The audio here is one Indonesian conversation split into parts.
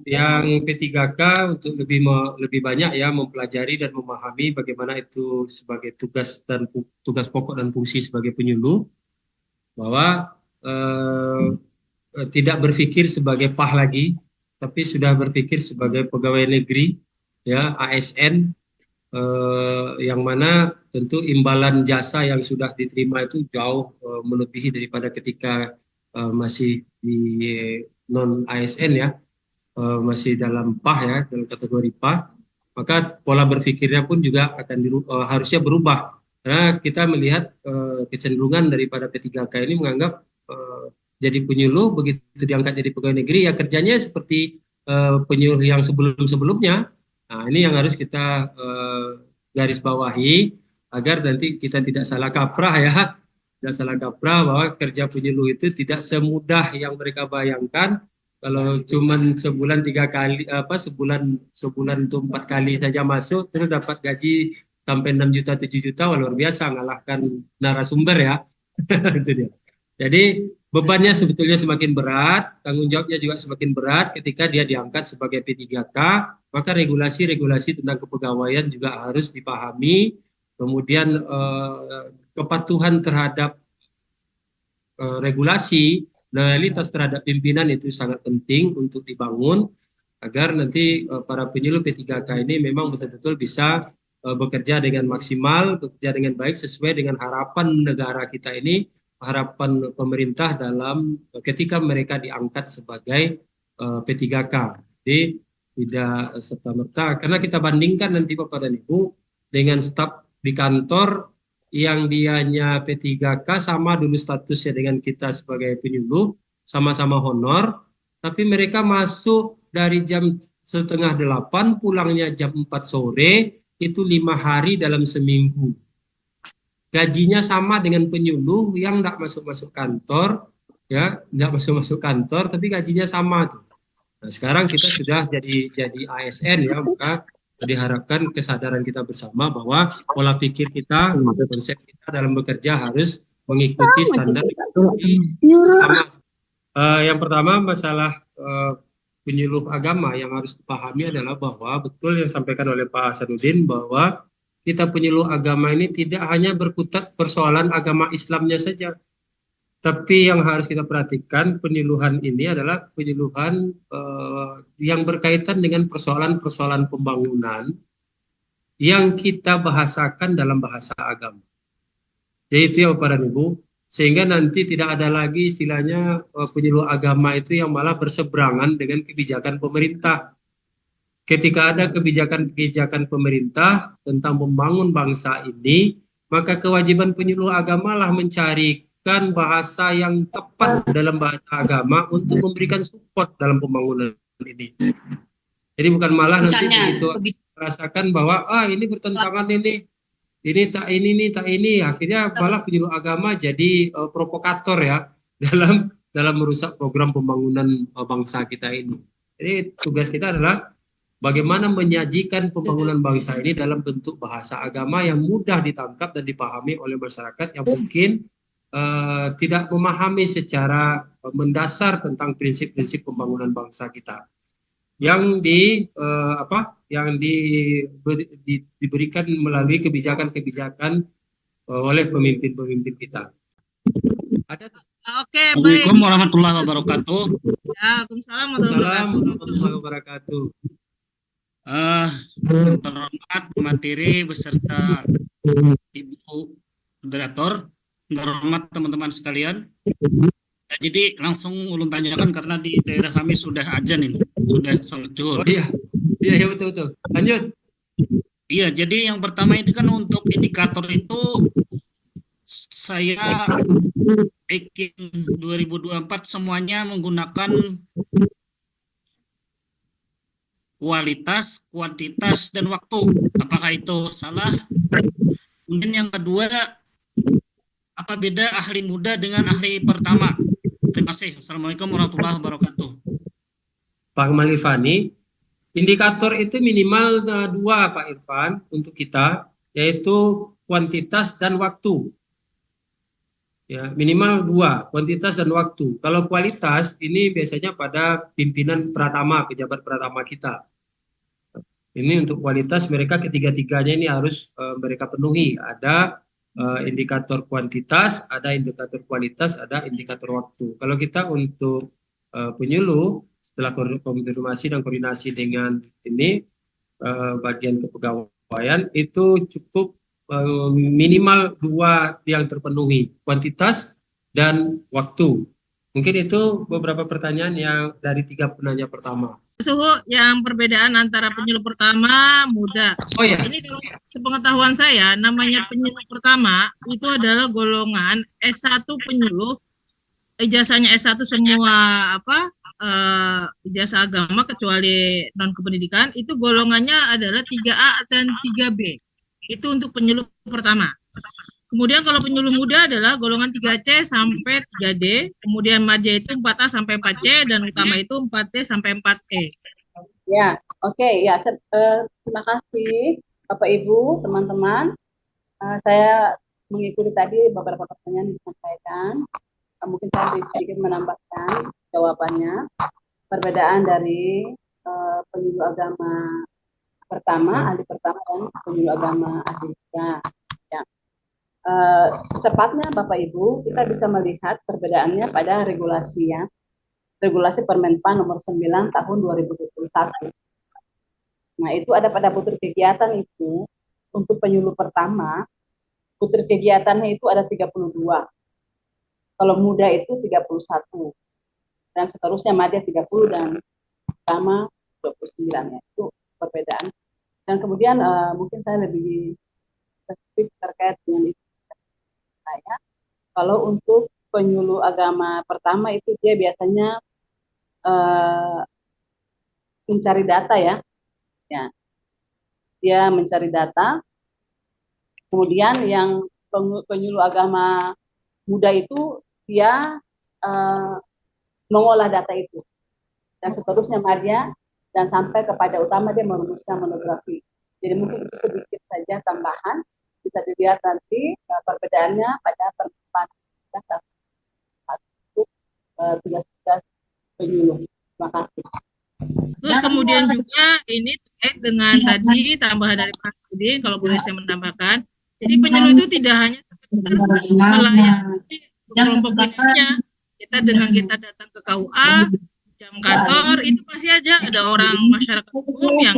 yang P3K untuk lebih banyak ya mempelajari dan memahami bagaimana itu sebagai tugas pokok dan fungsi sebagai penyuluh, bahwa tidak berpikir sebagai PAH lagi, tapi sudah berpikir sebagai pegawai negeri, ya ASN, yang mana tentu imbalan jasa yang sudah diterima itu jauh melebihi daripada ketika masih di non ASN ya, masih dalam PAH ya, dalam kategori PAH, maka pola berpikirnya pun juga akan harusnya berubah. Karena kita melihat kecenderungan daripada P3K ini menganggap jadi penyuluh, begitu diangkat jadi pegawai negeri, ya kerjanya seperti penyuluh yang sebelum-sebelumnya. Nah, ini yang harus kita garis bawahi, agar nanti kita tidak salah kaprah ya, tidak salah kaprah bahwa kerja penyuluh itu tidak semudah yang mereka bayangkan. Kalau cuman sebulan 3 kali, sebulan sebulan itu 4 kali saja masuk, terus dapat gaji sampai 6 juta 7 juta, wah luar biasa, ngalahkan narasumber ya. Itu dia. Jadi bebannya sebetulnya semakin berat, tanggung jawabnya juga semakin berat ketika dia diangkat sebagai P3K, maka regulasi-regulasi tentang kepegawaian juga harus dipahami, kemudian kepatuhan terhadap regulasi, loyalitas terhadap pimpinan itu sangat penting untuk dibangun, agar nanti para penyuluh P3K ini memang betul-betul bisa bekerja dengan maksimal, bekerja dengan baik sesuai dengan harapan negara kita ini, harapan pemerintah dalam ketika mereka diangkat sebagai P3K. Jadi tidak serta-merta, karena kita bandingkan nanti Bapak dan Ibu dengan staf di kantor yang dianya P3K, sama dulu statusnya dengan kita sebagai penyuluh, sama-sama honor, tapi mereka masuk dari jam setengah 8, pulangnya jam 4 sore, itu 5 hari dalam seminggu. Gajinya sama dengan penyuluh yang tidak masuk-masuk kantor, ya, tidak masuk-masuk kantor, tapi gajinya sama tuh. Nah, sekarang kita sudah jadi ASN ya, maka diharapkan kesadaran kita bersama bahwa pola pikir kita, konsep kita dalam bekerja harus mengikuti standar sama. Yang pertama masalah penyuluh agama yang harus dipahami adalah bahwa betul yang disampaikan oleh Pak Hasanuddin, bahwa kita penyuluh agama ini tidak hanya berkutat persoalan agama Islamnya saja, tapi yang harus kita perhatikan, penyuluhan ini adalah penyuluhan yang berkaitan dengan persoalan-persoalan pembangunan yang kita bahasakan dalam bahasa agama. Jadi itu ya Bapak dan Ibu, sehingga nanti tidak ada lagi istilahnya penyuluh agama itu yang malah berseberangan dengan kebijakan pemerintah. Ketika ada kebijakan-kebijakan pemerintah tentang membangun bangsa ini, maka kewajiban penyuluh agama lah mencari bahasa yang tepat dalam bahasa agama untuk memberikan support dalam pembangunan ini. Jadi bukan malah nanti begitu merasakan bahwa ini bertentangan ini tak ini, akhirnya malah penyuluh agama jadi provokator ya dalam merusak program pembangunan bangsa kita ini. Jadi tugas kita adalah bagaimana menyajikan pembangunan bangsa ini dalam bentuk bahasa agama yang mudah ditangkap dan dipahami oleh masyarakat yang mungkin tidak memahami secara mendasar tentang prinsip-prinsip pembangunan bangsa kita yang diberikan melalui kebijakan-kebijakan oleh pemimpin-pemimpin kita. Oke, baik. Assalamualaikum warahmatullahi wabarakatuh. Waalaikumsalam warahmatullahi wabarakatuh. Terhormat materi beserta Ibu Moderator, terhormat teman-teman sekalian. Nah, jadi langsung ulun tanyakan karena di daerah kami sudah azan ini, sudah sholat zuhur. Oh iya betul. Lanjut. Iya, jadi yang pertama itu kan untuk indikator itu saya bikin 2024 semuanya menggunakan kualitas, kuantitas, dan waktu. Apakah itu salah? Kemudian yang kedua, apa beda ahli muda dengan ahli pertama? Terima kasih. Assalamualaikum warahmatullahi wabarakatuh. Pak Malifani, indikator itu minimal 2 Pak Irfan untuk kita, yaitu kuantitas dan waktu. Ya, minimal 2, kuantitas dan waktu. Kalau kualitas ini biasanya pada pimpinan pratama, pejabat pratama kita. Ini untuk kualitas mereka ketiga-tiganya ini harus mereka penuhi. Ada indikator kuantitas, ada indikator kualitas, ada indikator waktu. Kalau kita untuk penyuluh setelah konfirmasi dan koordinasi dengan ini bagian kepegawaian itu cukup minimal 2 yang terpenuhi, kuantitas dan waktu. Mungkin itu beberapa pertanyaan yang dari 3 penanya pertama. Suhu yang perbedaan antara penyuluh pertama muda. Oh ya. Ini kalau sepengetahuan saya, namanya penyuluh pertama itu adalah golongan S1 penyuluh, ijazahnya S1 semua ijazah agama kecuali non kependidikan, itu golongannya adalah 3A dan 3B. Itu untuk penyuluh pertama. Kemudian kalau penyuluh muda adalah golongan 3C sampai 3D, kemudian madya itu 4A sampai 4C, dan utama itu 4D sampai 4E. Ya, oke, ya. Terima kasih Bapak Ibu, teman-teman. Saya mengikuti tadi beberapa pertanyaan yang disampaikan. Mungkin saya sedikit menambahkan jawabannya. Perbedaan dari penyuluh agama pertama, ahli pertama, dan penyuluh agama ahli tiga. Ya. Tepatnya Bapak Ibu, kita bisa melihat perbedaannya pada regulasi ya. Regulasi Permenpan nomor 9 tahun 2021. Nah, itu ada pada butir kegiatan itu, untuk penyuluh pertama, butir kegiatannya itu ada 32. Kalau muda itu 31. Dan seterusnya madya 30 dan pertama 29 ya. Itu perbedaan. Dan kemudian mungkin saya lebih spesifik terkait dengan itu. Saya, kalau untuk penyuluh agama pertama itu dia biasanya mencari data ya. Dia mencari data. Kemudian yang penyuluh agama muda itu dia mengolah data itu. Dan seterusnya madya, dan sampai kepada utama dia merumuskan monografi. Jadi mungkin itu sedikit saja tambahan, bisa dilihat nanti perbedaannya pada penerapan tugas-tugas penyuluh. Terima kasih. Terus kemudian juga ini terkait dengan tadi tambahan dari Pak Udin, kalau boleh saya menambahkan. Jadi penyuluh itu tidak hanya sekedar melayani kelompok binanya. Kita datang ke KUA, jam kantor, itu pasti aja ada orang masyarakat umum yang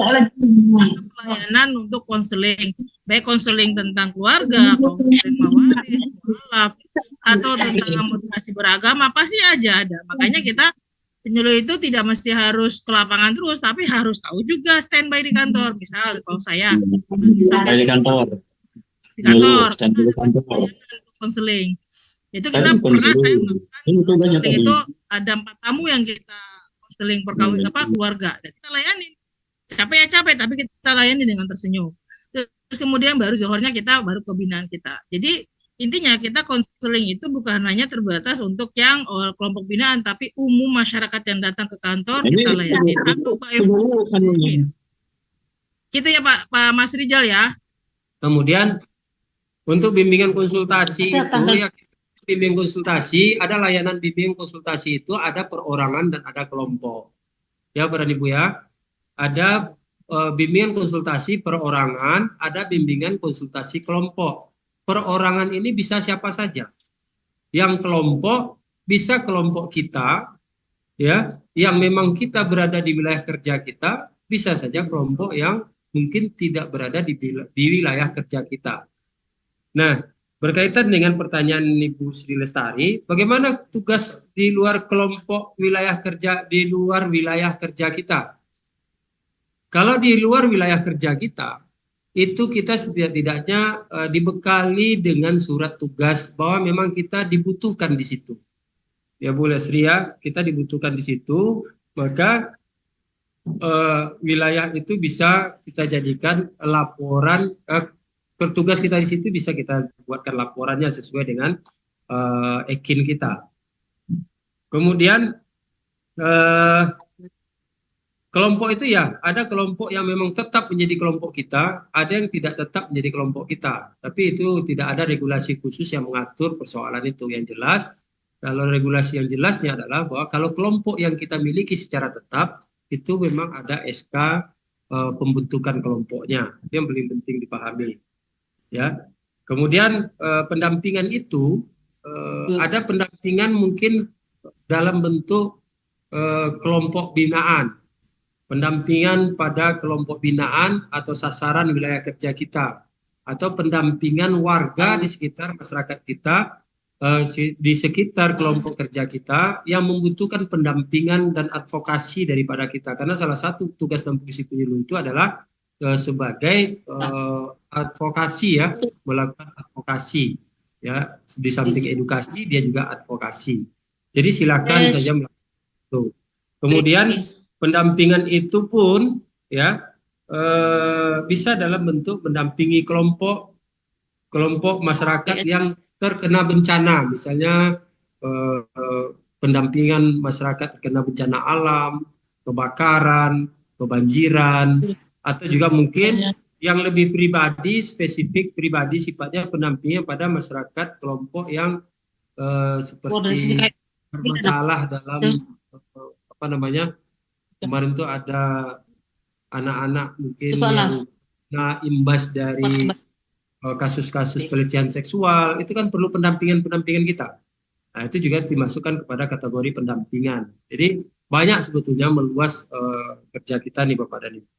pelayanan untuk konseling, baik konseling tentang keluarga, konseling mawaris, mualaf, atau tentang motivasi beragama, pasti aja ada. Makanya kita penyuluh itu tidak mesti harus ke lapangan terus, tapi harus tahu juga standby di kantor. Misal kalau saya di kantor, konseling. Itu kita pernah saya melakukan itu ada 4 tamu yang kita konseling perkawin keluarga, dan kita layanin. Capek ya capek, tapi kita layani dengan tersenyum. Terus kemudian baru zohornya kita baru ke binaan kita. Jadi intinya kita konseling itu bukan hanya terbatas untuk yang kelompok binaan, tapi umum masyarakat yang datang ke kantor kita layani. Gitu ya Pak Mas Rijal ya. Kemudian untuk bimbingan konsultasi itu ya, bimbing konsultasi, ada layanan bimbing konsultasi itu ada perorangan dan ada kelompok. Ya Bapak dan Ibu ya. Ada bimbingan konsultasi perorangan, ada bimbingan konsultasi kelompok. Perorangan ini bisa siapa saja. Yang kelompok bisa kelompok kita ya, yang memang kita berada di wilayah kerja kita, bisa saja kelompok yang mungkin tidak berada di wilayah kerja kita. Nah, berkaitan dengan pertanyaan Ibu Sri Lestari, bagaimana tugas di luar kelompok wilayah kerja, di luar wilayah kerja kita? Kalau di luar wilayah kerja kita, itu kita setidak-tidaknya dibekali dengan surat tugas bahwa memang kita dibutuhkan di situ. Ya Bu Lesri ya, kita dibutuhkan di situ, maka wilayah itu bisa kita jadikan laporan, petugas kita di situ bisa kita buatkan laporannya sesuai dengan EKIN kita. Kemudian Kelompok itu ya, ada kelompok yang memang tetap menjadi kelompok kita, ada yang tidak tetap menjadi kelompok kita. Tapi itu tidak ada regulasi khusus yang mengatur persoalan itu. Yang jelas, kalau regulasi yang jelasnya adalah bahwa kalau kelompok yang kita miliki secara tetap, itu memang ada SK pembentukan kelompoknya. Itu yang paling penting dipahami. Ya. Kemudian pendampingan itu, ada pendampingan mungkin dalam bentuk kelompok binaan. Pendampingan pada kelompok binaan atau sasaran wilayah kerja kita, atau pendampingan warga di sekitar masyarakat kita, di sekitar kelompok kerja kita yang membutuhkan pendampingan dan advokasi daripada kita. Karena salah satu tugas dan fungsi penyuluh itu adalah sebagai advokasi, ya, melakukan advokasi, ya, di samping edukasi dia juga advokasi. Jadi silakan saja melakukan itu. Kemudian pendampingan itu pun, ya, bisa dalam bentuk mendampingi kelompok masyarakat yang terkena bencana, misalnya pendampingan masyarakat terkena bencana alam, kebakaran, kebanjiran, atau juga mungkin yang lebih pribadi, spesifik pribadi sifatnya pendampingan pada masyarakat kelompok yang seperti bermasalah dalam apa namanya, kemarin itu ada anak-anak mungkin yang imbas dari kasus-kasus pelecehan seksual, itu kan perlu pendampingan kita. Nah, itu juga dimasukkan kepada kategori pendampingan. Jadi banyak sebetulnya meluas kerja kita nih Bapak dan Ibu.